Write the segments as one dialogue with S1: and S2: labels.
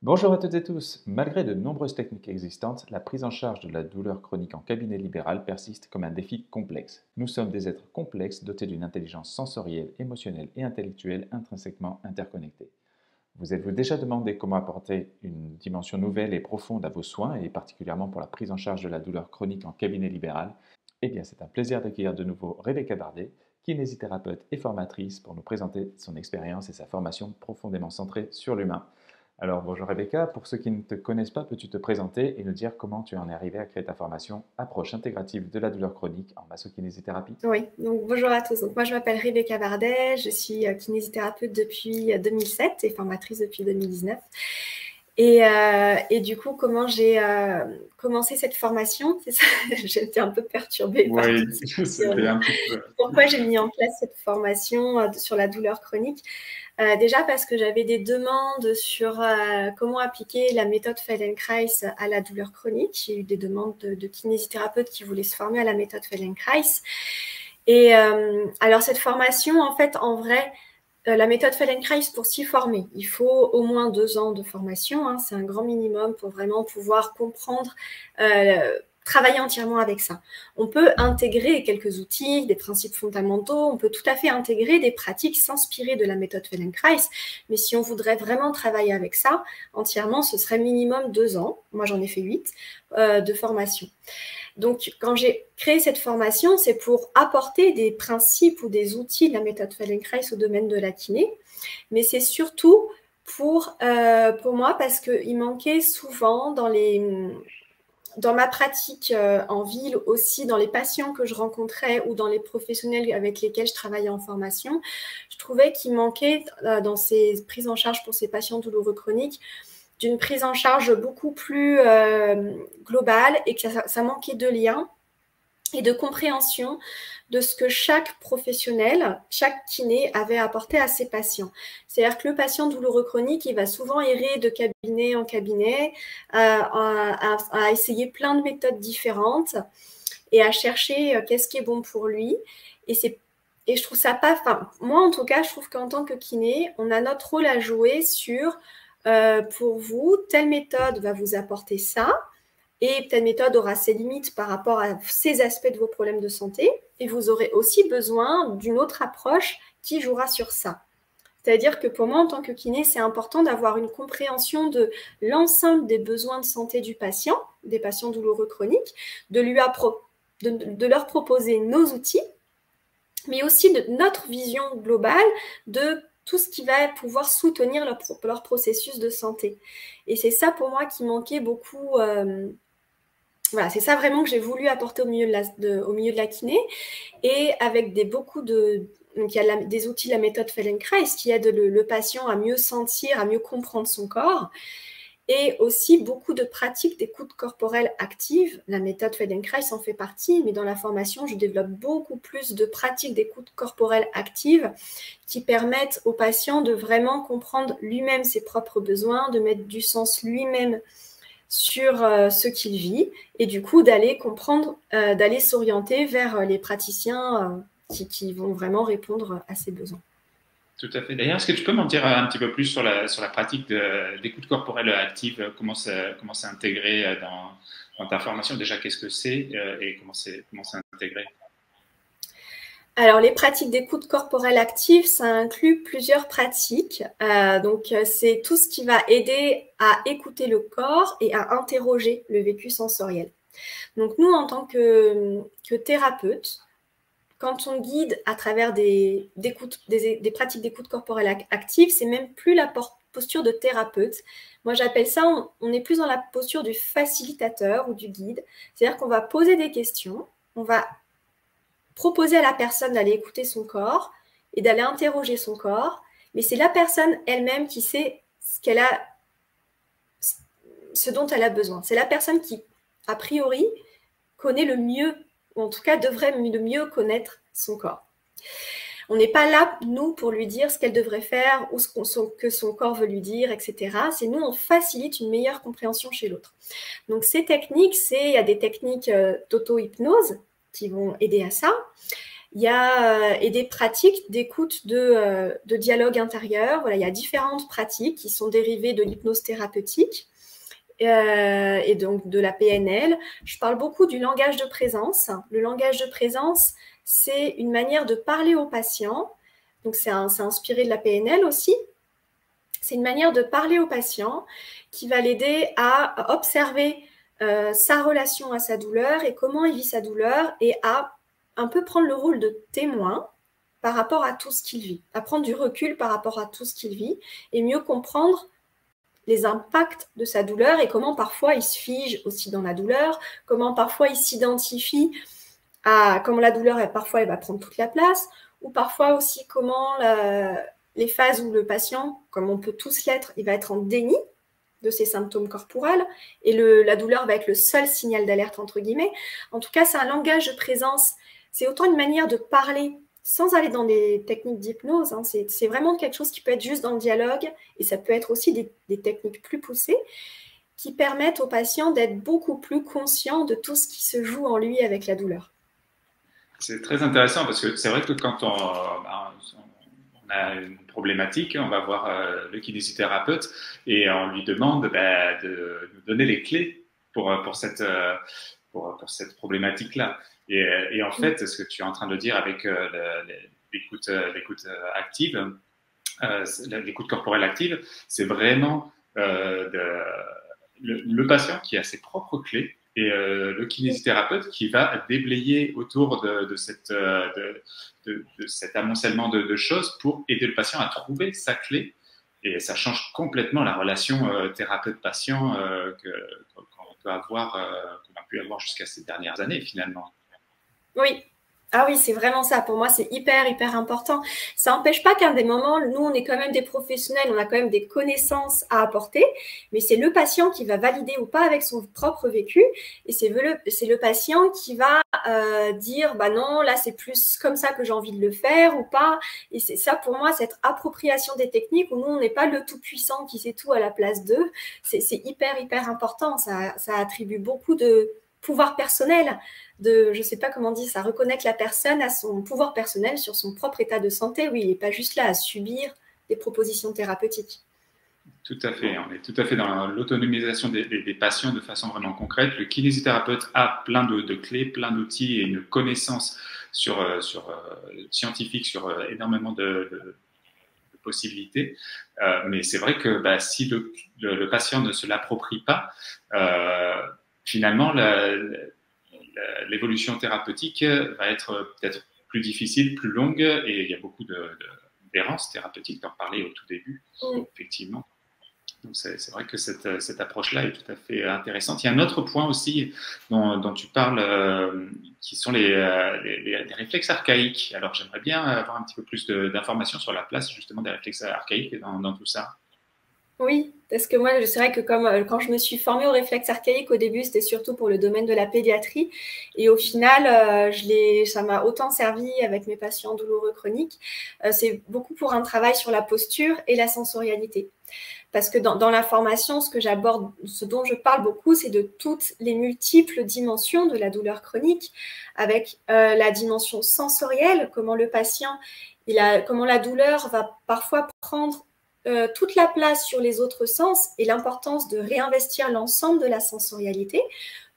S1: Bonjour à toutes et tous. Malgré de nombreuses techniques existantes, la prise en charge de la douleur chronique en cabinet libéral persiste comme un défi complexe. Nous sommes des êtres complexes dotés d'une intelligence sensorielle, émotionnelle et intellectuelle intrinsèquement interconnectée. Vous êtes-vous déjà demandé comment apporter une dimension nouvelle et profonde à vos soins, et particulièrement pour la prise en charge de la douleur chronique en cabinet libéral? Eh bien, c'est un plaisir d'accueillir de nouveau Rebecca Bardet, kinésithérapeute et formatrice, pour nous présenter son expérience et sa formation profondément centrée sur l'humain. Alors, bonjour Rebecca, pour ceux qui ne te connaissent pas, peux-tu te présenter et nous dire comment tu en es arrivée à créer ta formation Approche intégrative de la douleur chronique en massokinésithérapie?
S2: Oui, donc bonjour à tous. Donc moi, je m'appelle Rebecca Bardet, je suis kinésithérapeute depuis 2007 et formatrice depuis 2019. Et du coup, comment j'ai commencé cette formation, c'est ça. J'étais un peu perturbée par
S1: Oui,
S2: toutes ces
S1: c'était
S2: questions.
S1: un petit peu.
S2: Pourquoi j'ai mis en place cette formation sur la douleur chronique? Déjà parce que j'avais des demandes sur comment appliquer la méthode Feldenkrais à la douleur chronique. J'ai eu des demandes de kinésithérapeutes qui voulaient se former à la méthode Feldenkrais. Et alors cette formation, en fait, en vrai, la méthode Feldenkrais, pour s'y former, il faut au moins 2 ans de formation. Hein, c'est un grand minimum pour vraiment pouvoir comprendre, travailler entièrement avec ça. On peut intégrer quelques outils, des principes fondamentaux, on peut tout à fait intégrer des pratiques, s'inspirer de la méthode Feldenkrais, mais si on voudrait vraiment travailler avec ça entièrement, ce serait minimum 2 ans. Moi, j'en ai fait 8 de formation. Donc, quand j'ai créé cette formation, c'est pour apporter des principes ou des outils de la méthode Feldenkrais au domaine de la kiné, mais c'est surtout pour moi parce qu'il manquait souvent dans ma pratique en ville, aussi dans les patients que je rencontrais ou dans les professionnels avec lesquels je travaillais en formation, je trouvais qu'il manquait dans ces prises en charge pour ces patients douloureux chroniques d'une prise en charge beaucoup plus globale et que ça manquait de lien et de compréhension de ce que chaque professionnel, chaque kiné avait apporté à ses patients. C'est-à-dire que le patient douloureux chronique, il va souvent errer de cabinet en cabinet, à essayer plein de méthodes différentes et à chercher qu'est-ce qui est bon pour lui. Et je trouve ça pas... Enfin, moi, en tout cas, je trouve qu'en tant que kiné, on a notre rôle à jouer sur, pour vous, telle méthode va vous apporter ça, et telle méthode aura ses limites par rapport à ces aspects de vos problèmes de santé. Et vous aurez aussi besoin d'une autre approche qui jouera sur ça. C'est-à-dire que pour moi, en tant que kiné, c'est important d'avoir une compréhension de l'ensemble des besoins de santé du patient, des patients douloureux chroniques, de leur proposer nos outils, mais aussi de notre vision globale de tout ce qui va pouvoir soutenir leur processus de santé. Et c'est ça pour moi qui manquait beaucoup. Voilà, c'est ça vraiment que j'ai voulu apporter au milieu de la kiné. Et avec donc il y a des outils, la méthode Feldenkrais, qui aide le patient à mieux sentir, à mieux comprendre son corps. Et aussi beaucoup de pratiques d'écoute corporelle active. La méthode Feldenkrais en fait partie, mais dans la formation, je développe beaucoup plus de pratiques d'écoute corporelle active qui permettent au patient de vraiment comprendre lui-même ses propres besoins, de mettre du sens lui-même sur ce qu'il vit et du coup d'aller comprendre, d'aller s'orienter vers les praticiens qui vont vraiment répondre à ses besoins.
S1: Tout à fait. D'ailleurs, est-ce que tu peux m'en dire un petit peu plus sur la pratique d'écoute corporelle active? Comment c'est intégré dans ta formation? Déjà, qu'est-ce que c'est et comment c'est intégré?
S2: Alors, les pratiques d'écoute corporelle active, ça inclut plusieurs pratiques. Donc, c'est tout ce qui va aider à écouter le corps et à interroger le vécu sensoriel. Donc, nous, en tant que thérapeute, quand on guide à travers des pratiques d'écoute corporelle active, c'est même plus la posture de thérapeute. Moi, j'appelle ça, on est plus dans la posture du facilitateur ou du guide. C'est-à-dire qu'on va poser des questions, on va proposer à la personne d'aller écouter son corps et d'aller interroger son corps, mais c'est la personne elle-même qui sait ce dont elle a besoin. C'est la personne qui, a priori, connaît le mieux, ou en tout cas devrait le mieux connaître son corps. On n'est pas là, nous, pour lui dire ce qu'elle devrait faire ou que son corps veut lui dire, etc. C'est nous, on facilite une meilleure compréhension chez l'autre. Donc, ces techniques, il y a des techniques d'auto-hypnose qui vont aider à ça. Il y a et des pratiques d'écoute de dialogue intérieur. Voilà, il y a différentes pratiques qui sont dérivées de l'hypnose thérapeutique et donc de la PNL. Je parle beaucoup du langage de présence. Le langage de présence, c'est une manière de parler au patient. Donc, c'est inspiré de la PNL aussi. C'est une manière de parler au patient qui va l'aider à observer sa relation à sa douleur et comment il vit sa douleur et à un peu prendre le rôle de témoin par rapport à tout ce qu'il vit, à prendre du recul par rapport à tout ce qu'il vit et mieux comprendre les impacts de sa douleur et comment parfois il se fige aussi dans la douleur, comment parfois il s'identifie à comment la douleur, parfois, elle va prendre toute la place, ou parfois aussi comment les phases où le patient, comme on peut tous l'être, il va être en déni de ses symptômes corporels et la douleur va être le seul signal d'alerte, entre guillemets. En tout cas, c'est un langage de présence. C'est autant une manière de parler sans aller dans des techniques d'hypnose. Hein. C'est vraiment quelque chose qui peut être juste dans le dialogue et ça peut être aussi des techniques plus poussées qui permettent au patient d'être beaucoup plus conscient de tout ce qui se joue en lui avec la douleur.
S1: C'est très intéressant parce que c'est vrai que quand on a une problématique, on va voir le kinésithérapeute et on lui demande de nous donner les clés pour cette problématique-là. Et en fait, ce que tu es en train de dire avec l'écoute active, l'écoute corporelle active, c'est vraiment le patient qui a ses propres clés et le kinésithérapeute qui va déblayer autour de cet amoncellement de choses pour aider le patient à trouver sa clé. Et ça change complètement la relation thérapeute-patient qu'on peut avoir, qu'on a pu avoir jusqu'à ces dernières années finalement.
S2: Oui. Ah oui, c'est vraiment ça. Pour moi, c'est hyper, hyper important. Ça n'empêche pas qu'à des moments, nous, on est quand même des professionnels, on a quand même des connaissances à apporter, mais c'est le patient qui va valider ou pas avec son propre vécu. Et c'est le patient qui va dire, bah non, là, c'est plus comme ça que j'ai envie de le faire ou pas. Et c'est ça, pour moi, cette appropriation des techniques où nous, on n'est pas le tout-puissant qui sait tout à la place d'eux. C'est hyper, hyper important. Ça attribue beaucoup de pouvoir personnel, je ne sais pas comment dire, ça reconnecte la personne à son pouvoir personnel sur son propre état de santé. Oui, il n'est pas juste là à subir des propositions thérapeutiques.
S1: Tout à fait, on est tout à fait dans l'autonomisation des patients de façon vraiment concrète. Le kinésithérapeute a plein de clés, plein d'outils et une connaissance scientifique sur énormément de possibilités. Mais c'est vrai que si le patient ne se l'approprie pas, finalement, l'évolution thérapeutique va être peut-être plus difficile, plus longue, et il y a beaucoup d'errance thérapeutique, d'en parler au tout début, effectivement. Donc c'est vrai que cette approche-là est tout à fait intéressante. Il y a un autre point aussi dont tu parles, qui sont les réflexes archaïques. Alors j'aimerais bien avoir un petit peu plus d'informations sur la place justement des réflexes archaïques dans tout ça.
S2: Oui, parce que moi, c'est vrai que quand je me suis formée au réflexe archaïque, au début, c'était surtout pour le domaine de la pédiatrie. Et au final, ça m'a autant servi avec mes patients douloureux chroniques. C'est beaucoup pour un travail sur la posture et la sensorialité. Parce que dans la formation, ce dont je parle beaucoup, c'est de toutes les multiples dimensions de la douleur chronique, avec la dimension sensorielle, comment le patient, comment la douleur va parfois prendre toute la place sur les autres sens et l'importance de réinvestir l'ensemble de la sensorialité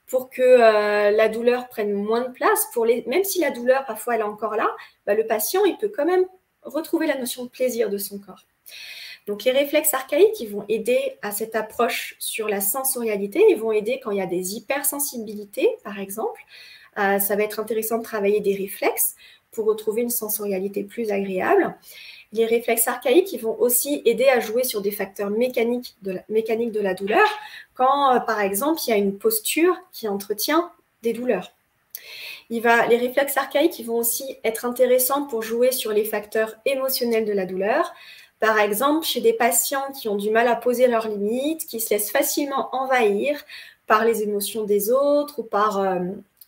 S2: pour que la douleur prenne moins de place. Même si la douleur, parfois, elle est encore là, le patient, il peut quand même retrouver la notion de plaisir de son corps. Donc, les réflexes archaïques, ils vont aider à cette approche sur la sensorialité. Ils vont aider quand il y a des hypersensibilités, par exemple. Ça va être intéressant de travailler des réflexes pour retrouver une sensorialité plus agréable. Les réflexes archaïques, ils vont aussi aider à jouer sur des facteurs mécaniques de la douleur quand, par exemple, il y a une posture qui entretient des douleurs. Les réflexes archaïques, ils vont aussi être intéressants pour jouer sur les facteurs émotionnels de la douleur. Par exemple, chez des patients qui ont du mal à poser leurs limites, qui se laissent facilement envahir par les émotions des autres ou par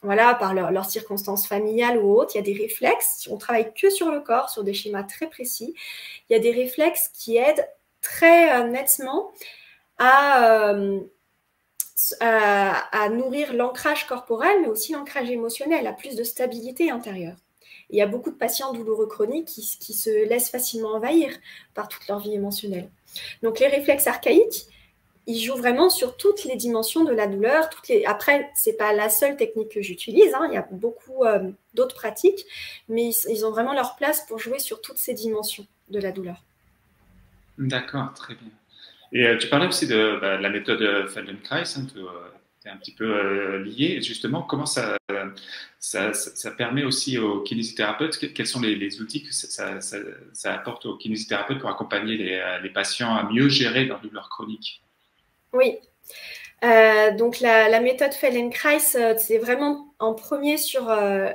S2: leurs circonstances familiales ou autres, il y a des réflexes, on travaille que sur le corps, sur des schémas très précis, il y a des réflexes qui aident très nettement à nourrir l'ancrage corporel, mais aussi l'ancrage émotionnel, à plus de stabilité intérieure. Il y a beaucoup de patients douloureux chroniques qui se laissent facilement envahir par toute leur vie émotionnelle. Donc, les réflexes archaïques, ils jouent vraiment sur toutes les dimensions de la douleur. Après, ce n'est pas la seule technique que j'utilise, hein. Il y a beaucoup d'autres pratiques, mais ils ont vraiment leur place pour jouer sur toutes ces dimensions de la douleur.
S1: D'accord, très bien. Et tu parlais aussi de la méthode Feldenkrais, hein, tu es un petit peu lié. Et justement, comment ça permet aussi aux kinésithérapeutes, quels sont les outils que ça apporte aux kinésithérapeutes pour accompagner les patients à mieux gérer leur douleur chronique?
S2: Oui. Donc, la méthode Feldenkrais, c'est vraiment en premier sur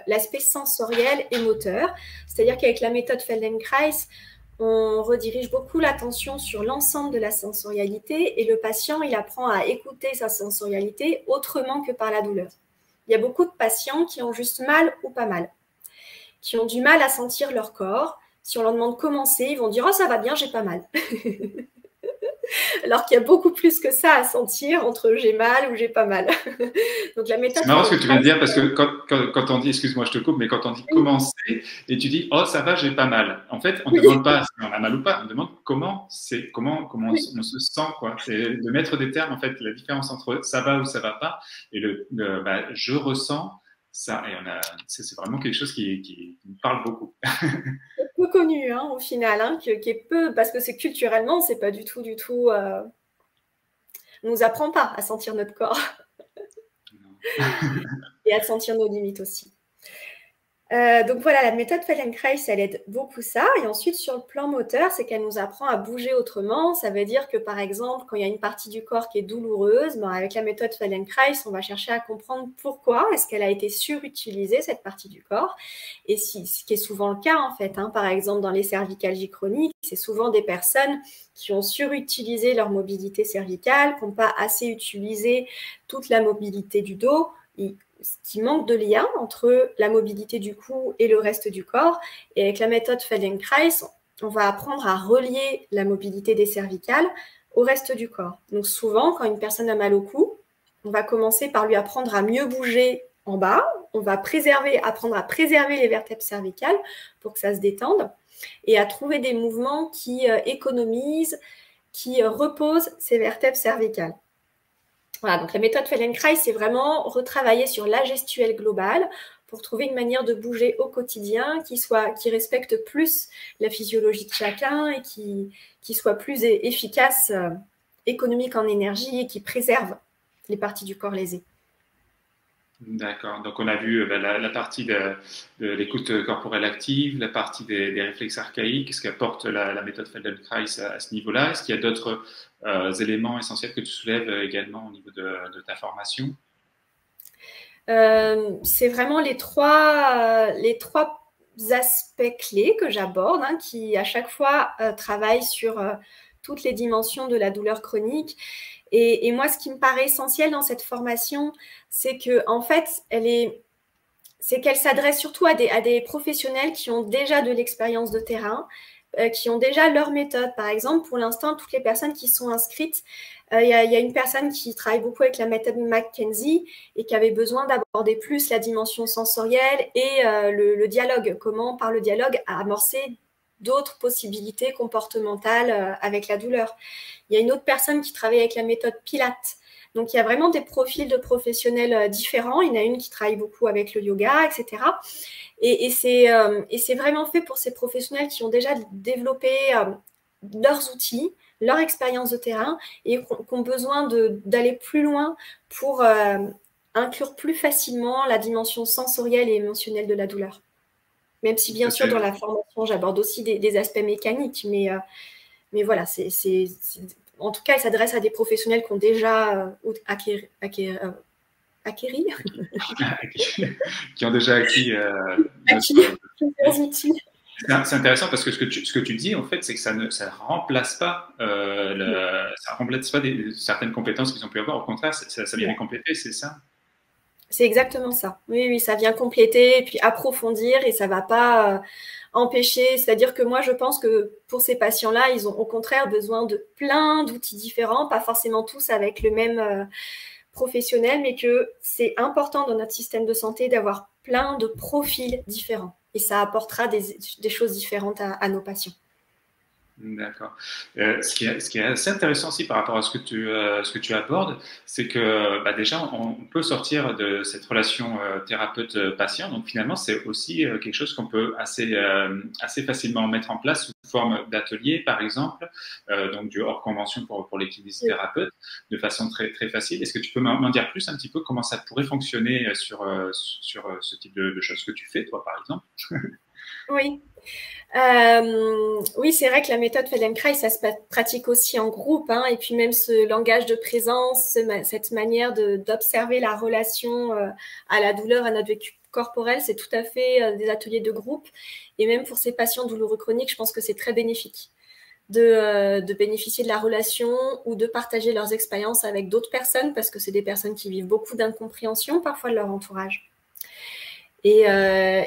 S2: l'aspect sensoriel et moteur. C'est-à-dire qu'avec la méthode Feldenkrais, on redirige beaucoup l'attention sur l'ensemble de la sensorialité et le patient, il apprend à écouter sa sensorialité autrement que par la douleur. Il y a beaucoup de patients qui ont juste mal ou pas mal, qui ont du mal à sentir leur corps. Si on leur demande comment c'est, ils vont dire « Oh, ça va bien, j'ai pas mal ». Alors qu'il y a beaucoup plus que ça à sentir entre j'ai mal ou j'ai pas mal. Donc la méthode.
S1: C'est marrant ce que tu viens de dire parce que quand on dit, excuse-moi, je te coupe, mais quand on dit commencer et tu dis oh ça va, j'ai pas mal. En fait, on ne demande pas si on a mal ou pas, on demande comment on se sent quoi. C'est de mettre des termes en fait, la différence entre ça va ou ça va pas et je ressens ça. Et c'est vraiment quelque chose qui me parle beaucoup.
S2: C'est peu connu hein, au final, hein, qui est peu parce que c'est culturellement, c'est pas du tout. On nous apprend pas à sentir notre corps et à sentir nos limites aussi. Donc voilà, la méthode Feldenkrais, elle aide beaucoup ça. Et ensuite, sur le plan moteur, c'est qu'elle nous apprend à bouger autrement. Ça veut dire que, par exemple, quand il y a une partie du corps qui est douloureuse, avec la méthode Feldenkrais, on va chercher à comprendre pourquoi est-ce qu'elle a été surutilisée, cette partie du corps. Et ce qui est souvent le cas, en fait. Hein, par exemple, dans les cervicalgies chroniques, c'est souvent des personnes qui ont surutilisé leur mobilité cervicale, qui n'ont pas assez utilisé toute la mobilité du dos, qui manque de lien entre la mobilité du cou et le reste du corps. Et avec la méthode Feldenkrais, on va apprendre à relier la mobilité des cervicales au reste du corps. Donc souvent, quand une personne a mal au cou, on va commencer par lui apprendre à mieux bouger en bas. On va apprendre à préserver les vertèbres cervicales pour que ça se détende et à trouver des mouvements qui économisent, qui reposent ces vertèbres cervicales. Voilà, donc la méthode Feldenkrais, c'est vraiment retravailler sur la gestuelle globale pour trouver une manière de bouger au quotidien qui respecte plus la physiologie de chacun et qui soit plus efficace, économique en énergie et qui préserve les parties du corps lésées.
S1: D'accord. Donc, on a vu la partie de l'écoute corporelle active, la partie des réflexes archaïques, ce qu'apporte la méthode Feldenkrais à ce niveau-là. Est-ce qu'il y a d'autres éléments essentiels que tu soulèves également au niveau de ta formation?
S2: C'est vraiment les trois aspects clés que j'aborde, hein, qui à chaque fois travaillent sur toutes les dimensions de la douleur chronique. Et moi, ce qui me paraît essentiel dans cette formation, c'est que en fait, c'est qu'elle s'adresse surtout à des professionnels qui ont déjà de l'expérience de terrain, qui ont déjà leur méthode. Par exemple, pour l'instant, toutes les personnes qui sont inscrites, il y a une personne qui travaille beaucoup avec la méthode McKenzie et qui avait besoin d'aborder plus la dimension sensorielle et le dialogue. Comment, par le dialogue, amorcer d'autres possibilités comportementales avec la douleur. Il y a une autre personne qui travaille avec la méthode Pilates. Donc, il y a vraiment des profils de professionnels différents. Il y en a une qui travaille beaucoup avec le yoga, etc. Et c'est vraiment fait pour ces professionnels qui ont déjà développé leurs outils, leur expérience de terrain et qui ont besoin d'aller plus loin pour inclure plus facilement la dimension sensorielle et émotionnelle de la douleur. Même si, bien sûr, dans la formation, j'aborde aussi des aspects mécaniques, mais voilà, en tout cas, elle s'adresse à des professionnels qui ont déjà acquis
S1: qui ont déjà acquis
S2: plusieurs outils.
S1: C'est intéressant parce que ce que tu dis, en fait, c'est que ça remplace pas, certaines compétences qu'ils ont pu avoir. Au contraire, ça vient les compléter, c'est ça?
S2: C'est exactement ça. Oui, ça vient compléter et puis approfondir et ça ne va pas empêcher. C'est-à-dire que moi, je pense que pour ces patients-là, ils ont au contraire besoin de plein d'outils différents, pas forcément tous avec le même professionnel, mais que c'est important dans notre système de santé d'avoir plein de profils différents. et ça apportera des choses différentes à nos patients.
S1: D'accord. Ce qui est assez intéressant aussi par rapport à ce que tu abordes, c'est que bah, déjà, on peut sortir de cette relation thérapeute-patient. Donc finalement, c'est aussi quelque chose qu'on peut assez facilement mettre en place sous forme d'atelier, par exemple, donc du hors convention pour les kinésithérapeutes, de façon très facile. Est-ce que tu peux m'en dire plus un petit peu comment ça pourrait fonctionner sur ce type de choses que tu fais, toi, par exemple?
S2: Oui. Oui, c'est vrai que la méthode Feldenkrais, ça se pratique aussi en groupe, hein, et puis même ce langage de présence, cette manière d'observer la relation à la douleur, à notre vécu corporel, c'est tout à fait des ateliers de groupe. Et même pour ces patients douloureux chroniques, je pense que c'est très bénéfique de bénéficier de la relation ou de partager leurs expériences avec d'autres personnes, parce que c'est des personnes qui vivent beaucoup d'incompréhension parfois de leur entourage. Et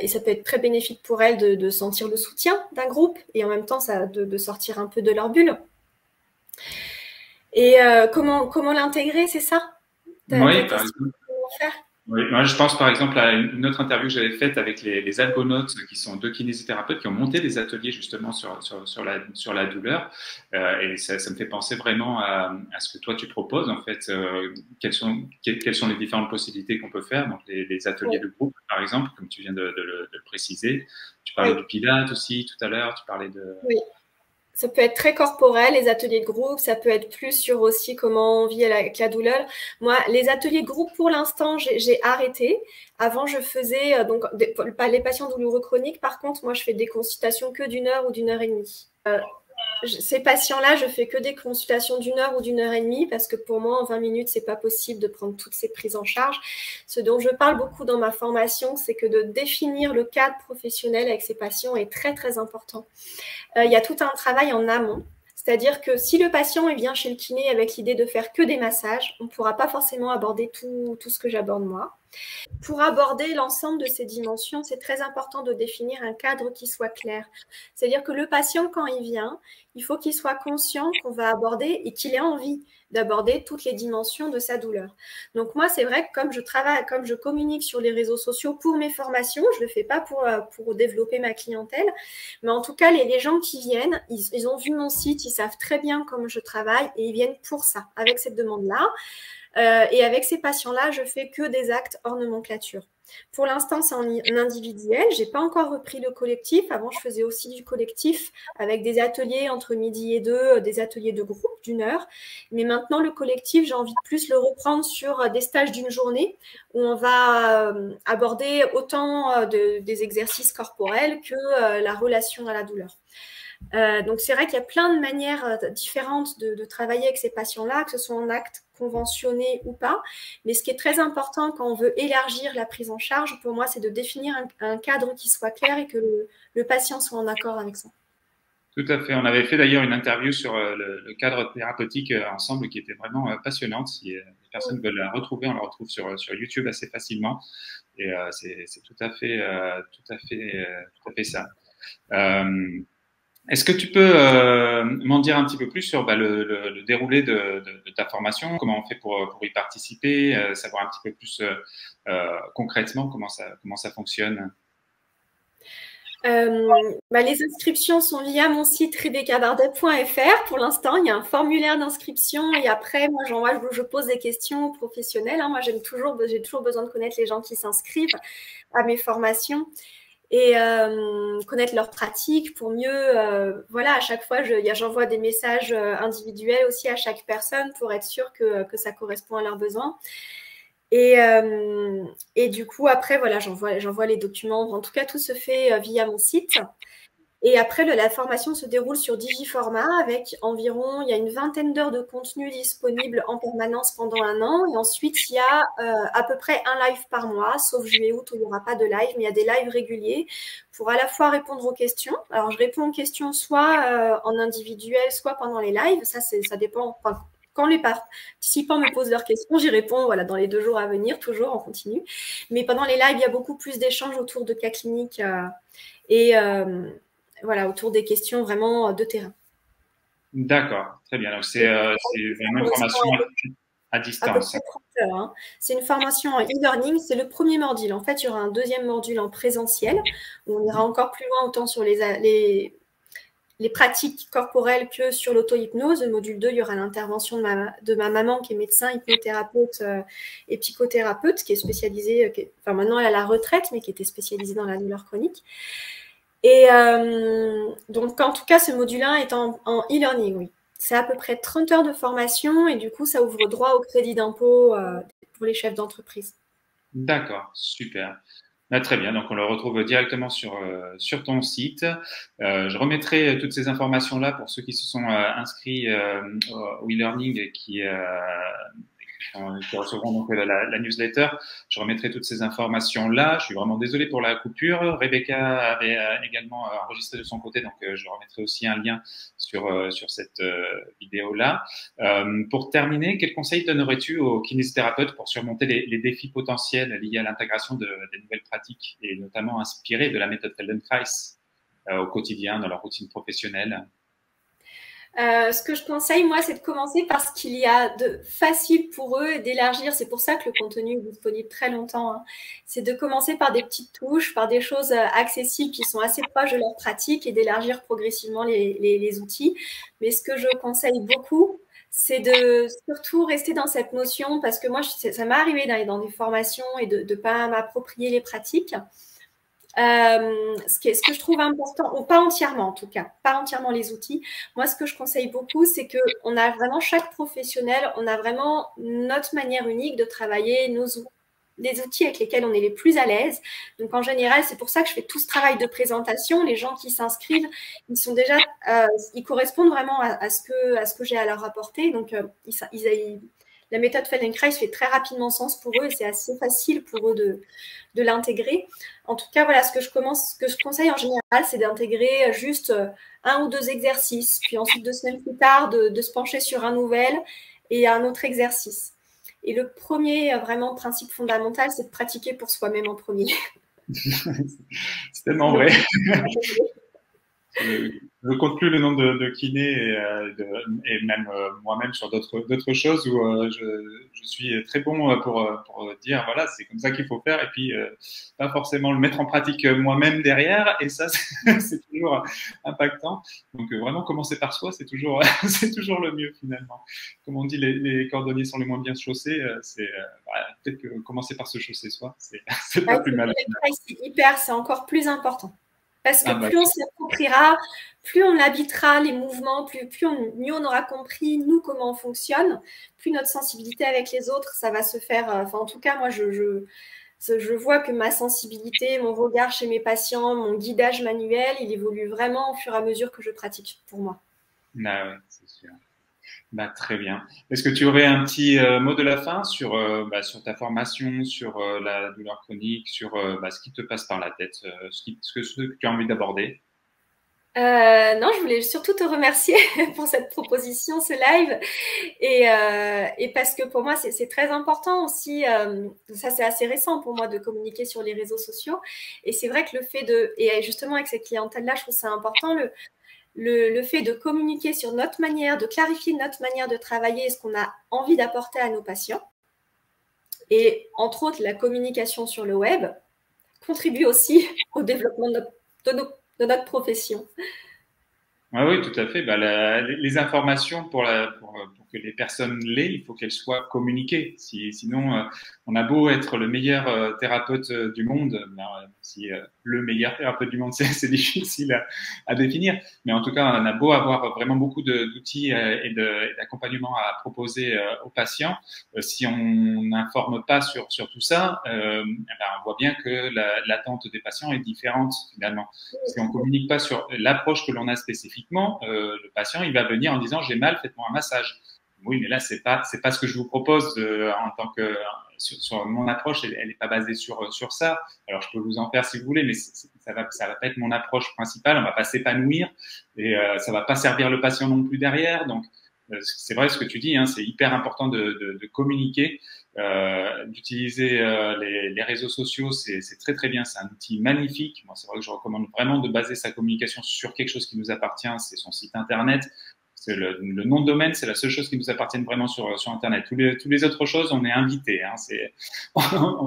S2: ça peut être très bénéfique pour elles de sentir le soutien d'un groupe et en même temps de sortir un peu de leur bulle. Et comment l'intégrer, c'est ça ta
S1: Oui, par
S2: question?
S1: exemple.
S2: Comment faire?
S1: Oui, moi, je pense par exemple à une autre interview que j'avais faite avec les Algonautes, qui sont deux kinésithérapeutes qui ont monté des ateliers justement sur la douleur. Et ça me fait penser vraiment à ce que toi tu proposes en fait. Quelles sont les différentes possibilités qu'on peut faire? Donc les ateliers
S2: Oui,
S1: de groupe, par exemple, comme tu viens de le préciser. Tu parlais
S2: oui,
S1: du Pilate aussi tout à l'heure. Tu parlais de.
S2: oui. Ça peut être très corporel, les ateliers de groupe, ça peut être plus sur aussi comment on vit avec la douleur. Moi, les ateliers de groupe, pour l'instant, j'ai arrêté. Avant, je faisais, donc, pas les patients douloureux chroniques, par contre, moi, je fais des consultations que d'1 heure ou d'1 heure et demie. Ces patients-là, je fais que des consultations d'1 heure ou d'1 heure et demie parce que pour moi, en 20 minutes, c'est pas possible de prendre toutes ces prises en charge. Ce dont je parle beaucoup dans ma formation, c'est que de définir le cadre professionnel avec ces patients est très important. Il y a tout un travail en amont. C'est-à-dire que si le patient vient chez le kiné avec l'idée de faire que des massages, on ne pourra pas forcément aborder tout ce que j'aborde moi. Pour aborder l'ensemble de ces dimensions, c'est très important de définir un cadre qui soit clair. C'est-à-dire que le patient, quand il vient, il faut qu'il soit conscient qu'on va aborder et qu'il ait envie d'aborder toutes les dimensions de sa douleur. Donc moi, c'est vrai que comme je travaille, comme je communique sur les réseaux sociaux pour mes formations, je ne le fais pas pour développer ma clientèle, mais en tout cas, les gens qui viennent, ils ont vu mon site, ils savent très bien comment je travaille et ils viennent pour ça, avec cette demande-là. Et avec ces patients-là, je fais que des actes hors nomenclature. Pour l'instant, c'est en individuel. J'ai pas encore repris le collectif. Avant, je faisais aussi du collectif avec des ateliers entre midi et 2, des ateliers de groupe d'1 heure. Mais maintenant, le collectif, j'ai envie de plus le reprendre sur des stages d'une journée où on va aborder autant des exercices corporels que la relation à la douleur. Donc c'est vrai qu'il y a plein de manières différentes de travailler avec ces patients-là, que ce soit en acte conventionné ou pas. Mais ce qui est très important quand on veut élargir la prise en charge, pour moi, c'est de définir un cadre qui soit clair et que le patient soit en accord avec ça.
S1: Tout à fait. On avait fait d'ailleurs une interview sur le cadre thérapeutique ensemble qui était vraiment passionnante. Si les personnes veulent la retrouver, on la retrouve sur YouTube assez facilement. Et c'est tout à fait ça. Est-ce que tu peux m'en dire un petit peu plus sur bah, le déroulé de ta formation, comment on fait pour y participer, savoir un petit peu plus concrètement comment ça fonctionne?
S2: Les inscriptions sont via mon site rebeccabardet.fr. Pour l'instant, il y a un formulaire d'inscription et après, moi, je pose des questions aux professionnels. Hein. Moi, j'ai toujours besoin de connaître les gens qui s'inscrivent à mes formations et connaître leurs pratiques pour mieux, voilà, à chaque fois, j'envoie des messages individuels aussi à chaque personne pour être sûr que ça correspond à leurs besoins. Et du coup, après, voilà, j'envoie les documents. En tout cas, tout se fait via mon site. Et après, la formation se déroule sur Digiformat avec environ, il y a une vingtaine d'heures de contenu disponible en permanence pendant 1 an. Et ensuite, il y a à peu près un live par mois, sauf juillet-août où il n'y aura pas de live, mais il y a des lives réguliers pour à la fois répondre aux questions. Alors, je réponds aux questions soit en individuel, soit pendant les lives. Ça dépend. Enfin, quand les participants me posent leurs questions, j'y réponds voilà, dans les 2 jours à venir, toujours en continu. Mais pendant les lives, il y a beaucoup plus d'échanges autour de cas cliniques et voilà, autour des questions vraiment de terrain.
S1: D'accord, très bien. Donc
S2: Et
S1: c'est vraiment une
S2: ça
S1: formation
S2: correspond
S1: À
S2: à peu
S1: distance.
S2: près 30 heures. Hein. C'est une formation en e-learning. C'est le premier module. En fait, il y aura un deuxième module en présentiel où on ira encore plus loin, autant sur les pratiques corporelles que sur l'auto-hypnose. Le module 2, il y aura l'intervention de ma maman qui est médecin, hypnothérapeute et psychothérapeute, qui est spécialisée, enfin maintenant elle est à la retraite, mais qui était spécialisée dans la douleur chronique. Et donc en tout cas, ce module 1 est en e-learning, oui. C'est à peu près 30 heures de formation et du coup, ça ouvre droit au crédit d'impôt pour les chefs d'entreprise.
S1: D'accord, super. Ah, très bien, donc on le retrouve directement sur ton site. Je remettrai toutes ces informations-là pour ceux qui se sont inscrits au e-learning et qui recevront donc la newsletter. Je remettrai toutes ces informations-là. Je suis vraiment désolé pour la coupure. Rebecca avait également enregistré de son côté, donc je remettrai aussi un lien sur cette vidéo-là. Pour terminer, quel conseil donnerais-tu aux kinésithérapeutes pour surmonter les défis potentiels liés à l'intégration des nouvelles pratiques et notamment inspirés de la méthode Feldenkrais au quotidien, dans leur routine professionnelle?
S2: Ce que je conseille, moi, c'est de commencer par ce qu'il y a de facile pour eux et d'élargir. C'est pour ça que le contenu est disponible très longtemps. Hein. C'est de commencer par des petites touches, par des choses accessibles qui sont assez proches de leur pratique et d'élargir progressivement les outils. Mais ce que je conseille beaucoup, c'est de surtout rester dans cette notion parce que moi, ça m'est arrivé d'aller dans des formations et de ne pas m'approprier les pratiques. Ce que je trouve important, ou pas entièrement en tout cas, pas entièrement les outils. Moi, ce que je conseille beaucoup, c'est que on a vraiment, chaque professionnel, on a vraiment notre manière unique de travailler, les outils avec lesquels on est les plus à l'aise. Donc, en général, c'est pour ça que je fais tout ce travail de présentation. Les gens qui s'inscrivent, ils sont déjà, ils correspondent vraiment à ce que j'ai à leur apporter. Donc, la méthode Feldenkrais fait très rapidement sens pour eux et c'est assez facile pour eux de l'intégrer. En tout cas, voilà, ce que je conseille en général, c'est d'intégrer juste un ou deux exercices, puis ensuite 2 semaines plus tard, de se pencher sur un nouvel et un autre exercice. Et le premier vraiment principe fondamental, c'est de pratiquer pour soi-même en premier.
S1: C'est tellement vrai. Je ne compte plus le nombre de kinés et même moi-même sur d'autres choses où je suis très bon pour dire voilà, c'est comme ça qu'il faut faire et puis pas forcément le mettre en pratique moi-même derrière et ça c'est toujours impactant. Donc vraiment commencer par soi, c'est toujours c'est toujours le mieux finalement. Comme on dit, les cordonniers sont les moins bien chaussés, peut-être que commencer par se chausser soi, c'est pas plus mal.
S2: C'est encore plus important. Parce que
S1: Ah bah,
S2: plus on s'y appropriera, plus on habitera les mouvements, mieux on aura compris, nous, comment on fonctionne, plus notre sensibilité avec les autres, ça va se faire. Enfin, en tout cas, moi, je vois que ma sensibilité, mon regard chez mes patients, mon guidage manuel, il évolue vraiment au fur et à mesure que je pratique pour moi.
S1: ah ouais, c'est sûr. Bah, très bien. Est-ce que tu aurais un petit mot de la fin sur ta formation, sur la douleur chronique, sur ce qui te passe par la tête, ce que tu as envie d'aborder?
S2: Non, je voulais surtout te remercier pour cette proposition, ce live, et parce que pour moi, c'est très important aussi, ça c'est assez récent pour moi de communiquer sur les réseaux sociaux, et c'est vrai que et justement avec cette clientèle-là, je trouve ça important, le fait de communiquer sur notre manière, de clarifier notre manière de travailler et ce qu'on a envie d'apporter à nos patients, et entre autres la communication sur le web, contribue aussi au développement de notre profession.
S1: Oui, oui, tout à fait. Bah, les informations pour que les personnes l'aient, il faut qu'elles soient communiquées. Sinon, on a beau être le meilleur thérapeute du monde, si le meilleur thérapeute du monde, c'est difficile à définir. Mais en tout cas, on a beau avoir vraiment beaucoup d'outils et d'accompagnement à proposer aux patients. Si on n'informe pas sur tout ça, on voit bien que l'attente des patients est différente finalement. Si on communique pas sur l'approche que l'on a spécifiquement, le patient il va venir en disant j'ai mal, faites-moi un massage. Oui, mais là c'est pas ce que je vous propose en tant que sur mon approche, elle est pas basée sur ça. Alors je peux vous en faire si vous voulez, mais ça va pas être mon approche principale. On va pas s'épanouir et ça va pas servir le patient non plus derrière. Donc c'est vrai ce que tu dis, hein, c'est hyper important de communiquer. D'utiliser les réseaux sociaux, c'est très très bien, c'est un outil magnifique. Moi, c'est vrai que je recommande vraiment de baser sa communication sur quelque chose qui nous appartient, c'est son site internet. C'est le nom de domaine, c'est la seule chose qui nous appartient vraiment sur Internet. Tous les autres choses, on est invité. Hein,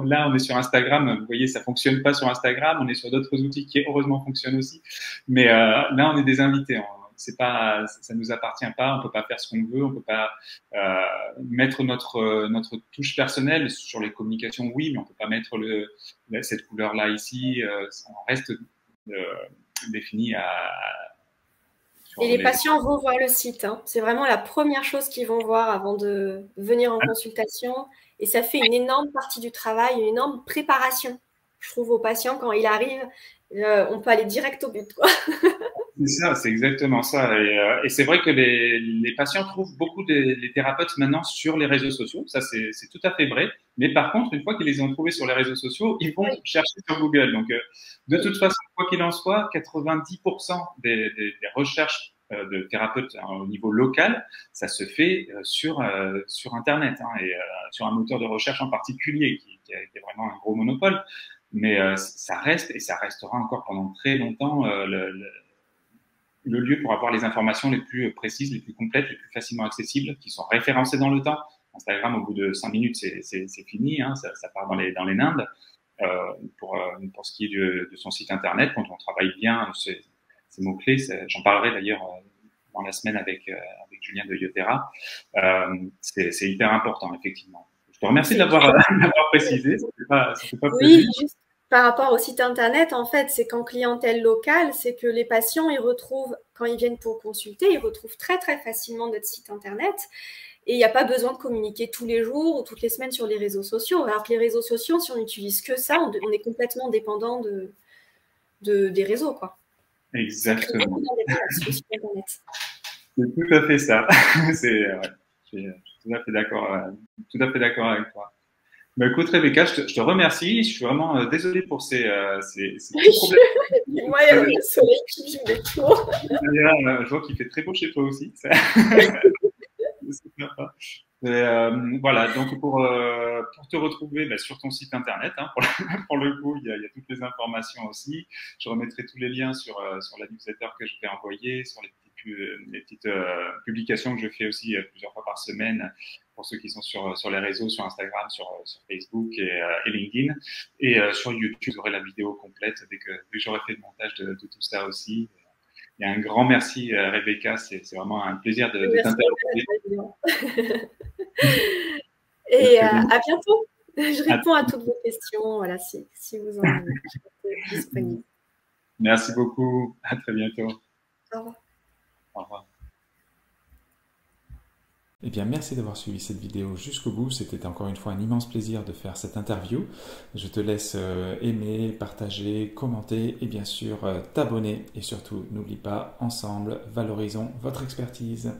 S1: là, on est sur Instagram. Vous voyez, ça fonctionne pas sur Instagram. On est sur d'autres outils qui heureusement fonctionnent aussi. Mais là, on est des invités. C'est pas, ça nous appartient pas. On peut pas faire ce qu'on veut. On peut pas mettre notre touche personnelle sur les communications. Oui, mais on peut pas mettre cette couleur-là ici. On reste défini
S2: Et les patients vont voir le site. Hein. C'est vraiment la première chose qu'ils vont voir avant de venir en consultation. Et ça fait une énorme partie du travail, une énorme préparation. Je trouve aux patients, quand il arrive, on peut aller direct au but, quoi.
S1: C'est ça, c'est exactement ça. Et c'est vrai que les patients trouvent beaucoup les thérapeutes maintenant sur les réseaux sociaux. Ça, c'est tout à fait vrai. Mais par contre, une fois qu'ils les ont trouvés sur les réseaux sociaux, ils vont chercher sur Google. Donc, de toute façon, quoi qu'il en soit, 90% des recherches de thérapeutes au niveau local, ça se fait sur Internet et sur un moteur de recherche en particulier qui est vraiment un gros monopole. Mais ça reste et ça restera encore pendant très longtemps le lieu pour avoir les informations les plus précises, les plus complètes, les plus facilement accessibles, qui sont référencées dans le temps. Instagram, au bout de 5 minutes, c'est fini, hein, ça part dans les nindes. Pour ce qui est de son site internet, quand on travaille bien ces mots-clés, j'en parlerai d'ailleurs dans la semaine avec Julien de Yotera, c'est hyper important, effectivement. Je te remercie de l'avoir précisé. Ça fait pas
S2: oui, juste par rapport au site internet, en fait, c'est qu'en clientèle locale, c'est que les patients, ils retrouvent, quand ils viennent pour consulter, ils retrouvent très, très facilement notre site internet. Et il n'y a pas besoin de communiquer tous les jours ou toutes les semaines sur les réseaux sociaux. Alors que les réseaux sociaux, si on n'utilise que ça, on est complètement dépendant des réseaux, quoi.
S1: Exactement. C'est tout à fait ça. Je suis tout à fait d'accord avec toi. Bah, écoute, Rebecca, je te remercie. Je suis vraiment désolé pour ces problèmes.
S2: Moi, il y a le soleil qui vient des tours.
S1: Je vois qu'il fait très beau chez toi aussi. Voilà, donc pour te retrouver sur ton site internet, hein, pour le coup, il y a toutes les informations aussi. Je remettrai tous les liens sur la newsletter que je t'ai envoyée, sur les petites publications que je fais aussi plusieurs fois par semaine pour ceux qui sont sur les réseaux, sur Instagram, sur Facebook et LinkedIn. Et sur YouTube, vous aurez la vidéo complète dès que j'aurai fait le montage de tout ça aussi. Et un grand merci, Rebecca. C'est vraiment un plaisir de t'interviewer.
S2: Et à bientôt. Je réponds à toutes vos questions, voilà, si vous en avez disponible.
S1: Merci beaucoup. À très bientôt.
S2: Au revoir.
S1: Au revoir.
S3: Eh bien, merci d'avoir suivi cette vidéo jusqu'au bout. C'était encore une fois un immense plaisir de faire cette interview. Je te laisse aimer, partager, commenter et bien sûr t'abonner. Et surtout, n'oublie pas, ensemble, valorisons votre expertise.